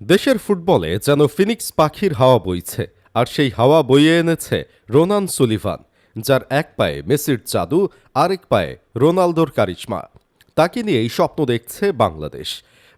দেশের ফুটবলে যেন ফিনিক্স পাখির হাওয়া বইছে, আর সেই হাওয়া বইয়ে এনেছে রোনান সুলিভান, যার এক পায়ে মেসির জাদু, আরেক পায়ে রোনালদোর কারিশমা। তাকে নিয়েই স্বপ্ন দেখছে বাংলাদেশ।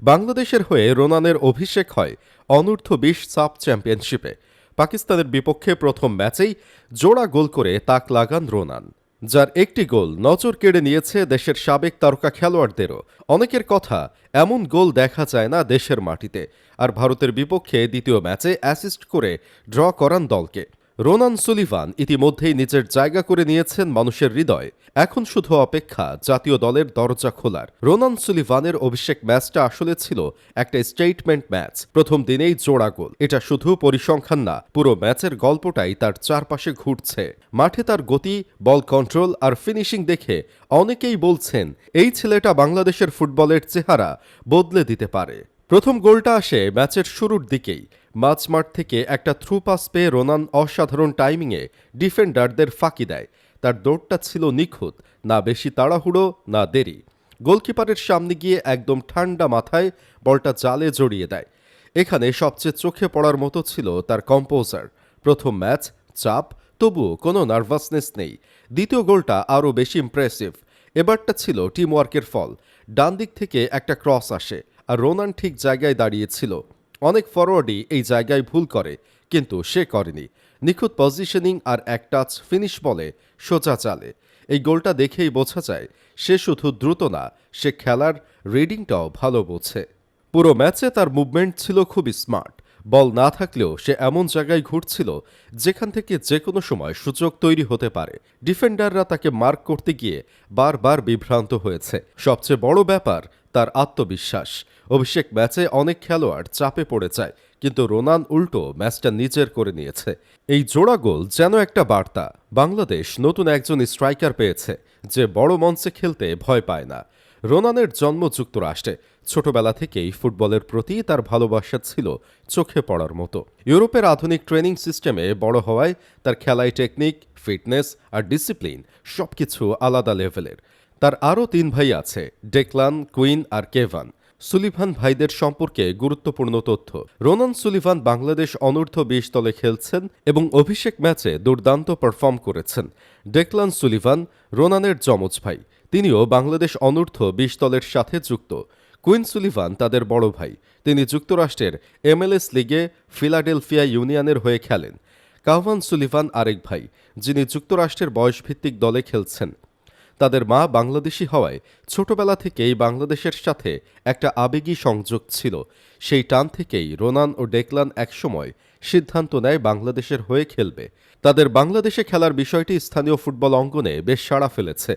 বাংলাদেশের হয়ে রোনানের অভিষেক হয় অনূর্ধ্ব-20 সাফ চ্যাম্পিয়নশিপে। পাকিস্তানের বিপক্ষে প্রথম ম্যাচেই জোড়া গোল করে তাক লাগান রোনান, যার একটি গোল নজর কেড়ে নিয়েছে দেশের সাবেক তারকা খেলোয়াড়দেরও। অনেকের কথা, এমন গোল দেখা যায় না দেশের মাটিতে। আর ভারতের বিপক্ষে দ্বিতীয় ম্যাচে অ্যাসিস্ট করে ড্র করান দলকে। রোনান সুলিভান ইতিমধ্যেই নিজের জায়গা করে নিয়েছেন মানুষের হৃদয়ে। এখন শুধু অপেক্ষা জাতীয় দলের দরজা খোলার। রোনান সুলিভানের অভিষেক ম্যাচটা আসলে ছিল একটা স্টেটমেন্ট ম্যাচ। প্রথম দিনেই জোড়া গোল, এটা শুধু পরিসংখ্যান না, পুরো ম্যাচের গল্পটাই তার চারপাশে ঘুরছে। মাঠে তার গতি, বল কন্ট্রোল আর ফিনিশিং দেখে অনেকেই বলছেন এই ছেলেটা বাংলাদেশের ফুটবলের চেহারা বদলে দিতে পারে। প্রথম গোলটা আসে ম্যাচের শুরুর দিকেই। মাঝমাঠ থেকে একটা থ্রু পাস পেয়ে রোনান অসাধারণ টাইমিংয়ে ডিফেন্ডারদের ফাঁকি দেয়। তার দৌড়টা ছিল নিখুঁত, না বেশি তাড়াহুড়ো না দেরি। গোলকিপারের সামনে গিয়ে একদম ঠান্ডা মাথায় বলটা জালে জড়িয়ে দেয়। এখানে সবচেয়ে চোখে পড়ার মতো ছিল তার কম্পোজার। প্রথম ম্যাচ, চাপ, তবুও কোনো নার্ভাসনেস নেই। দ্বিতীয় গোলটা আরও বেশি ইমপ্রেসিভ। এবারটা ছিল টিমওয়ার্কের ফল। ডান দিক থেকে একটা ক্রস আসে, আর রোনান ঠিক জায়গায় দাঁড়িয়েছিল। অনেক ফরওয়ার্ডই এই জায়গায় ভুল করে, কিন্তু সে করেনি। নিখুঁত পজিশনিং আর এক টাচ ফিনিশ বলে সোজা চালে। এই গোলটা দেখেই বোঝা যায় সে শুধু দ্রুত না, সে খেলার রিডিংটাও ভালো বোঝে। পুরো ম্যাচে তার মুভমেন্ট ছিল খুবই স্মার্ট। বল না থাকলেও সে এমন জায়গায় ঘুরছিল যেখান থেকে যে কোনো সময় সুযোগ তৈরি হতে পারে। ডিফেন্ডাররা তাকে মার্ক করতে গিয়ে বারবার বিভ্রান্ত হয়েছে। সবচেয়ে বড় ব্যাপার তার আত্মবিশ্বাস। অভিষেক ম্যাচে অনেক খেলোয়াড় চাপে পড়ে যায়, কিন্তু রোনান উল্টো ম্যাচটা নিজের করে নিয়েছে। এই জোড়া গোল যেন একটা বার্তা, বাংলাদেশ নতুন একজন স্ট্রাইকার পেয়েছে যে বড় মঞ্চে খেলতে ভয় পায় না। রোনানের জন্ম যুক্তরাষ্ট্রে। ছোটবেলা থেকেই ফুটবলের প্রতি তার ভালোবাসা ছিল চোখে পড়ার মতো। ইউরোপের আধুনিক ট্রেনিং সিস্টেমে বড় হওয়ায় তার খেলায় টেকনিক, ফিটনেস আর ডিসিপ্লিন সবকিছু আলাদা লেভেলের। তার আরও 3 ভাই আছে, ডেকলান, কুইন আর কেভান। সুলিভান ভাইদের সম্পর্কে গুরুত্বপূর্ণ তথ্য: রোনান সুলিভান বাংলাদেশ অনূর্ধ্ব-20 দলে খেলছেন এবং অভিষেক ম্যাচে দুর্দান্ত পারফর্ম করেছেন। ডেকলান সুলিভান রোনানের যমজ ভাই, তিনিও বাংলাদেশ অনূর্ধ্ব-20 দলের সাথে যুক্ত। কুইন সুলিভান তাদের বড় ভাই, তিনি যুক্তরাষ্ট্রের MLS লিগে ফিলাডেলফিয়া ইউনিয়নের হয়ে খেলেন। কাভান সুলিভান আরেক ভাই, যিনি যুক্তরাষ্ট্রের বয়সভিত্তিক দলে খেলছেন। তাদের মা বাংলাদেশি হওয়ায় ছোটবেলা থেকেই বাংলাদেশের সাথে একটা আবেগী সংযোগ ছিল। সেই টান থেকেই রোনান ও ডেকলান একসময় সিদ্ধান্ত নেয় বাংলাদেশের হয়ে খেলবে। তাদের বাংলাদেশে খেলার বিষয়টি স্থানীয় ফুটবল অঙ্গনে বেশ সাড়া ফেলেছে।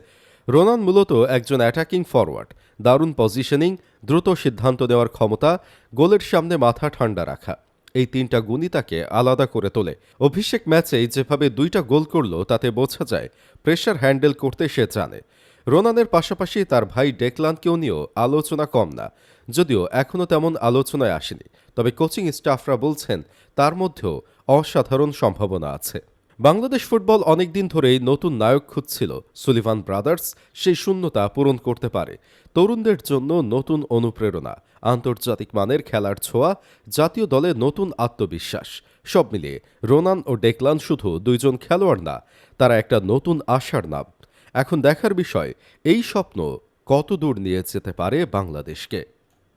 রোনান মূলত একজন অ্যাটাকিং ফরওয়ার্ড। দারুণ পজিশনিং, দ্রুত সিদ্ধান্ত নেওয়ার ক্ষমতা, গোলের সামনে মাথা ঠান্ডা রাখা, এই 3টা গুণই তাকে আলাদা করে তোলে। অভিষেক ম্যাচেই যেভাবে 2টা গোল করল তাতে বোঝা যায় প্রেশার হ্যান্ডেল করতে সে জানে। রোনানের পাশাপাশি তার ভাই ডেকলানকেও নিয়েও আলোচনা কম না, যদিও এখনও তেমন আলোচনায় আসেনি। তবে কোচিং স্টাফরা বলছেন তার মধ্যেও অসাধারণ সম্ভাবনা আছে। বাংলাদেশ ফুটবল অনেকদিন ধরেই নতুন নায়ক খুঁজছিল। সুলিভান ব্রাদার্স সেই শূন্যতা পূরণ করতে পারে। তরুণদের জন্য নতুন অনুপ্রেরণা, আন্তর্জাতিক মানের খেলার ছোঁয়া, জাতীয় দলে নতুন আত্মবিশ্বাস, সব মিলিয়ে রোনান ও ডেকলান শুধু 2জন খেলোয়াড় না, তারা একটা নতুন আশার নাম। এখন দেখার বিষয় এই স্বপ্ন কত দূর নিয়ে যেতে পারে বাংলাদেশকে।